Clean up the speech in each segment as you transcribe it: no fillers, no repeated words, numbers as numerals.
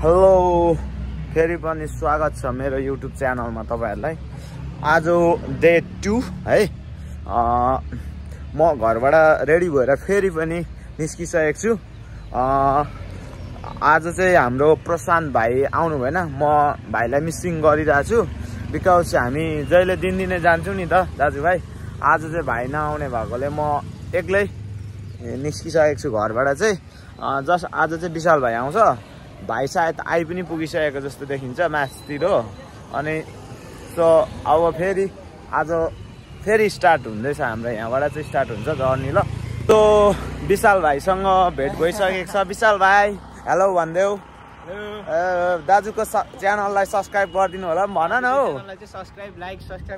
Hello, फेरि पनि स्वागत छ मेरो युट्युब च्यानलमा तपाईहरुलाई। आज डे 2 है। म घरबाट रेडी भएर फेरि पनि निस्किसकेको छु। आज चाहिँ हाम्रो प्रशान्त भाइ आउनु भएन। म भाइलाई मिसिङ गरिरहेको छु बिकज हामी जहिले दिनदिनै जान्छौँ नि त दाजुभाइ। आज चाहिँ भाइ नआउने भएकोले म एक्लै निस्किसकेको छु घरबाट चाहिँ। जस्ट आज चाहिँ विशाल भाइ आउँछ। भाइ सायद आइ पनि पुगिसकेको जस्तो देखिन्छ मासतिर। अनि सो अब फेरि आज फेरि स्टार्ट हुँदैछ हाम्रो यहाँबाट चाहिँ स्टार्ट हुन्छ जर्नी। ल तो विशाल भाइसँग भेट भइसकेको छ। विशाल भाइ हेलो भनिदेऊ। दाजुको च्यानललाई सब्सक्राइब गरिदिनु होला भन न हौ।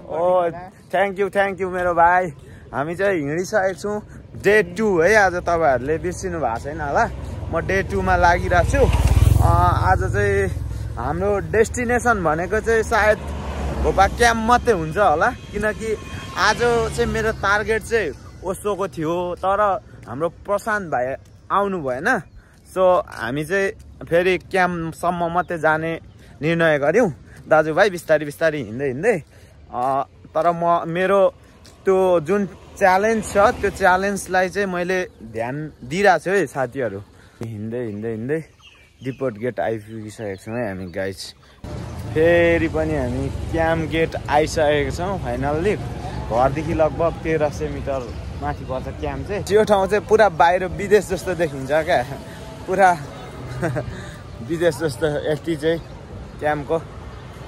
ओ थ्याङ्क यू मेरो भाइ। हामी चाहिँ हिँडिसकेको छौँ डे 2 है। आज तपाईँहरूले बिर्सिनु भएको छैन होला। म डे 2 मा लागिरहेको छु। आज चाहिँ हाम्रो डेस्टिनेसन भनेको चाहिँ सायद घोपा क्याम्प मात्रै हुन्छ होला, किनकि आज चाहिँ मेरो टार्गेट चाहिँ ओसोको थियो, तर हाम्रो प्रशान्त भाइ आउनु भएन। सो हामी चाहिँ फेरि क्याम्पसम्म मात्रै जाने निर्णय गऱ्यौँ दाजुभाइ, बिस्तारै बिस्तारै हिँड्दै। तर मेरो त्यो जुन च्यालेन्ज छ त्यो च्यालेन्जलाई चाहिँ मैले ध्यान दिइरहेको छु है साथीहरू। हिँड्दै डिपोर्ट गेट आइपुगिसकेको छौँ है हामी गाइज। फेरि पनि हामी क्याम्प गेट आइसकेको छौँ फाइनल्ली। घरदेखि लगभग 1300 मिटर माथि पर्छ क्याम्प चाहिँ। त्यो ठाउँ चाहिँ पुरा बाहिर विदेश जस्तो देखिन्छ क्या, पुरा विदेश जस्तो यति चाहिँ क्याम्पको।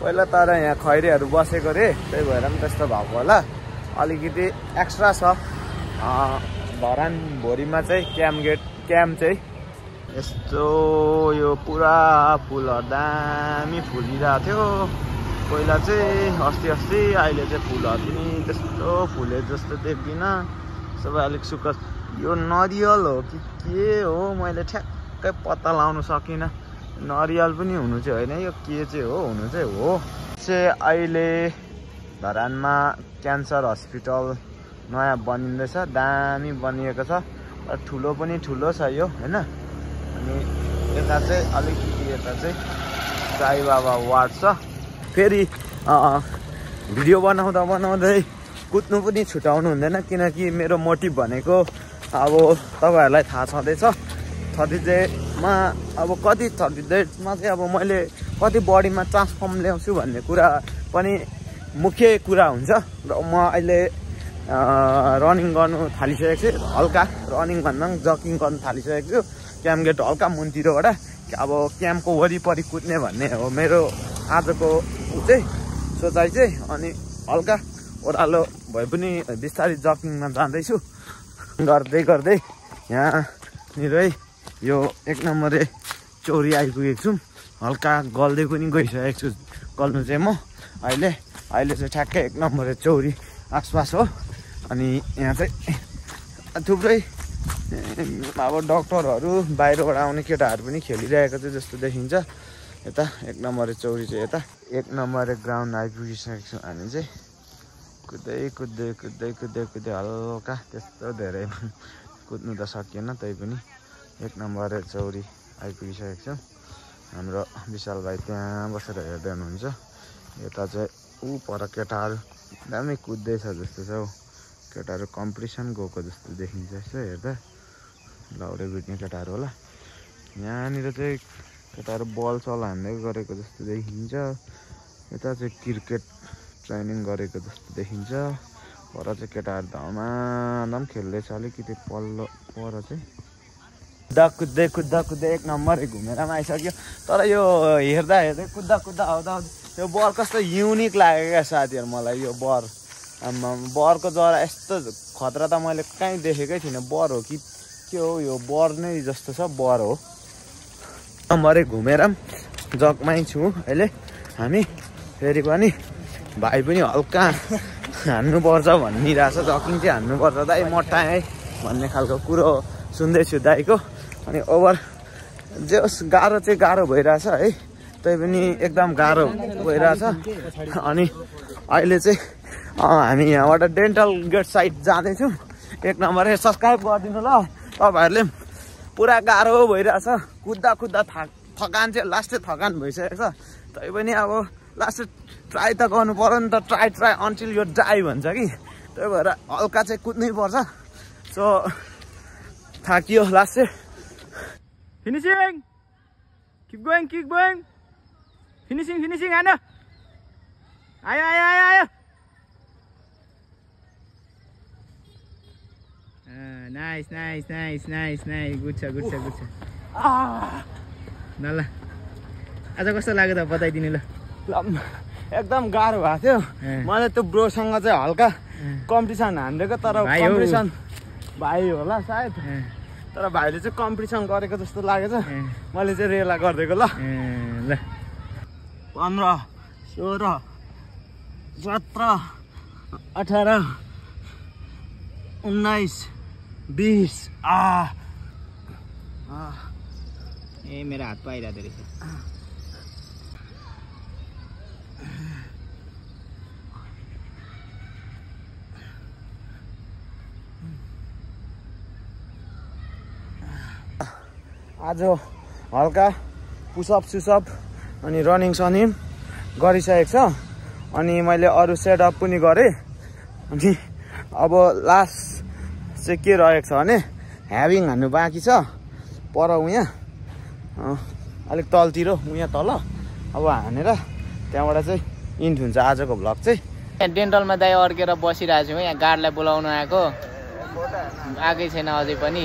पहिला तर यहाँ खैरेहरू बसेको रे, त्यही भएर पनि त्यस्तो भएको होला। अलिकति एक्स्ट्रा छ धरान भोरीमा चाहिँ क्याम्प चाहिँ। यस्तो यो पुरा फुलहरू दामी फुलिरहेको थियो पहिला चाहिँ अस्ति। अहिले चाहिँ फुलहरू पनि त्यस्तो फुले जस्तो देख्दिनँ, सबै अलिक सुक्खा। यो नरियल हो कि के हो मैले ठ्याक्कै पत्ता लगाउन सकिनँ। नरियल पनि हुनु चाहिँ होइन, यो के चाहिँ हो हुनु चाहिँ हो। अहिले धरानमा क्यान्सर हस्पिटल नयाँ बनिँदैछ, दामी बनिएको छ। ठुलो पनि ठुलो छ यो होइन। अनि यता चाहिँ अलिकति यता चाहिँ साई बाबा वार्ड छ। फेरि भिडियो बनाउँदै कुद्नु पनि छुटाउनु हुँदैन, किनकि मेरो मोटिभ भनेको अब तपाईँहरूलाई थाहा छँदैछ 30 अब कति 30 चाहिँ अब मैले कति बडीमा ट्रान्सफर्म ल्याउँछु भन्ने कुरा पनि मुख्य कुरा हुन्छ। र म अहिले रनिङ गर्नु थालिसकेको छु, हल्का रनिङ भन्दा पनि जगिङ गर्नु थालिसकेको छु। क्याम्प गेट हल्का मुनतिरबाट अब क्याम्पको वरिपरि कुद्ने भन्ने हो मेरो आजको चाहिँ सोचाइ चाहिँ। अनि हल्का ओह्रालो भए पनि बिस्तारै जगिङमा जाँदैछु। गर्दै यहाँनिरै यो 1 नम्बरे चौरी आइपुगेको छु। हल्का गल्दै पनि गइसकेको छु गल्नु चाहिँ म अहिले चाहिँ ठ्याक्कै 1 नम्बरे चौरी आसपास हो। अनि यहाँ चाहिँ थुप्रै अब डक्टरहरू बाहिरबाट आउने केटाहरू पनि खेलिरहेको चाहिँ जस्तो देखिन्छ। यता 1 नम्बरे चौरी चाहिँ यता 1 नम्बरे ग्राउन्ड आइपुगिसकेको छौँ हामी चाहिँ। कुद्दै हल्का, त्यस्तो धेरै कुद्नु त सकिएन, त्यही पनि 1 नम्बरे चौरी आइपुगिसकेको छौँ। हाम्रो विशाल भाइ त्यहाँ बसेर हेर्दै हुनुहुन्छ। यता चाहिँ पर केटाहरू दामी कुद्दैछ जस्तो छ हौ। केटाहरू कम्पिटिसन गएको जस्तो देखिन्छ यसो हेर्दा। लाउडे बिट्ने केटाहरू होला। यहाँनिर चाहिँ केटाहरू बल हान्दै गरेको जस्तो देखिन्छ। यता चाहिँ क्रिकेट ट्रेनिङ गरेको जस्तो देखिन्छ। पर चाहिँ केटाहरू धमाधम खेल्दैछ। अलिकति पल्लो पर चाहिँ कुद्दा 1 नम्बर घुमेर पनि आइसक्यो। तर यो हेर्दा कुद्दा आउँदा यो बर कस्तो युनिक लाग्यो क्या साथीहरू मलाई। यो बरको जरा यस्तो खतरा त मैले कहीँ देखेकै थिइनँ। बर हो कि के हो, यो बर नै जस्तो छ, बर हो। नम्बरै घुमेर पनि जगमै छु अहिले हामी। फेरि पनि भाइ पनि हल्का हान्नुपर्छ भनिरहेछ, जगिङ चाहिँ हान्नुपर्छ दाइ मोटाए भन्ने खालको कुरो सुन्दैछु दाइको। अनि ओभर जे होस् गाह्रो भइरहेछ है, त्यही पनि एकदम गाह्रो भइरहेछ। अनि अहिले चाहिँ हामी यहाँबाट डेन्टल गेट साइड जाँदैछौँ। 1 नम्बर सब्सक्राइब गरिदिनु ल। तपाईँहरूले पुरा गाह्रो भइरहेछ, कुद्दा थकान चाहिँ लास्टै थकान भइसकेको छ तै पनि अब लास्ट ट्राई त गर्नु पर्यो नि त ट्राई अन्टिल यो डाई भन्छ कि त्यही भएर हल्का चाहिँ कुद्नै पर्छ सो थाकियो लास्ट चाहिँ फिनिसिङ किप गोइङ फिनिसिङ हैन आयो नाइस गुड छ ल आज कस्तो लाग्यो त बताइदिनु ल एकदम गाह्रो भएको थियो मैले त्यो ब्रोसँग चाहिँ हल्का कम्पिटिसन हान्दिएको तर कम्पिटिसन भाइ होला सायद तर भाइले चाहिँ कम्पिटिसन गरेको जस्तो लागेछ मैले चाहिँ रेला गरिदिएको ल 15 16 17 18 19 20 ए मेरो हात पाइरहेको रहेछ आज हल्का पुसअप सुसअप अनि रनिङ सनिङ गरिसकेको छ अनि मैले अरू सेटअप पनि गरेँ अनि अब लास्ट चाहिँ के रहेको छ भने ह्याभिङ हान्नु बाँकी छ पर उहाँ अलिक तलतिर उहाँ तल अब हानेर त्यहाँबाट चाहिँ इन्ड हुन्छ आजको भ्लग चाहिँ डेन्टलमा दाइ अड्केर बसिरहेको छु यहाँ गार्डलाई बोलाउनु आएकै छैन अझै पनि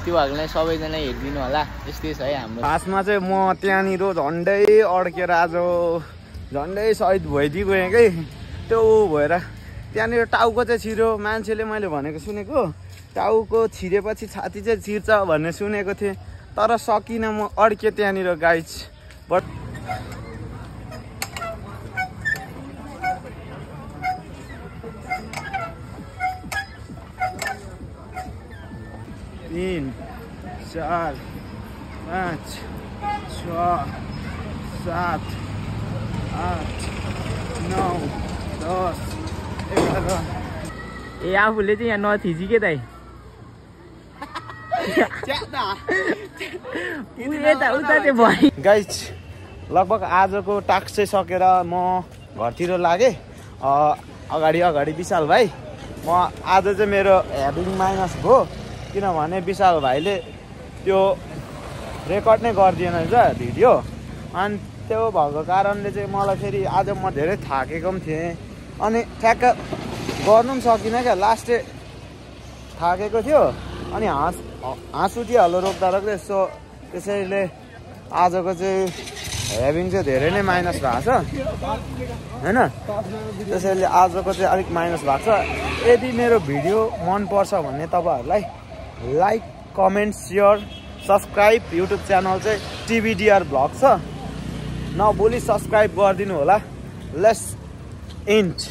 त्यो भएकोले सबैजना हेरिदिनु होला यस्तै छ है हाम्रो खासमा चाहिँ म त्यहाँनिर झन्डै अड्केर आज झन्डै सहिद भइदिइ गएँ कि त्यो भएर त्यहाँनिर टाउको चाहिँ छिर्यो मान्छेले मैले भनेको सुनेको टाउको छिरेपछि छाती चाहिँ छिर्छ भन्ने सुनेको थिएँ तर सकिनँ म अड्केँ त्यहाँनिर गाइज बट तीन 4 5 6 7 8 9 10 11 ए आफूले चाहिँ यहाँ नथिची के दाइ गाइज लगभग आजको टास्क चाहिँ सकेर म घरतिर लागेँ अगाडि विशाल भाइ म आज चाहिँ मेरो ह्याभिङ माइनस भयो किनभने विशाल भाइले त्यो रेकर्ड नै गरिदिएन रहेछ भिडियो अनि त्यो भएको कारणले चाहिँ मलाई फेरि आज म धेरै थाकेको पनि थिएँ अनि ठ्याक्क गर्नु पनि सकिनँ क्या लास्टै थाकेको थियो अनि हाँस उठिहाल्यो रोक्दा सो त्यसैले आजको चाहिँ ह्याभिङ चाहिँ धेरै नै माइनस भएको छ होइन त्यसैले आजको चाहिँ अलिक माइनस भएको छ यदि मेरो भिडियो मनपर्छ भने तपाईँहरूलाई like comment share subscribe YouTube channel चाहिँ टिभीडिआर भ्लग छ नभुली सब्सक्राइब गरिदिनु होला लेट्स इन्ड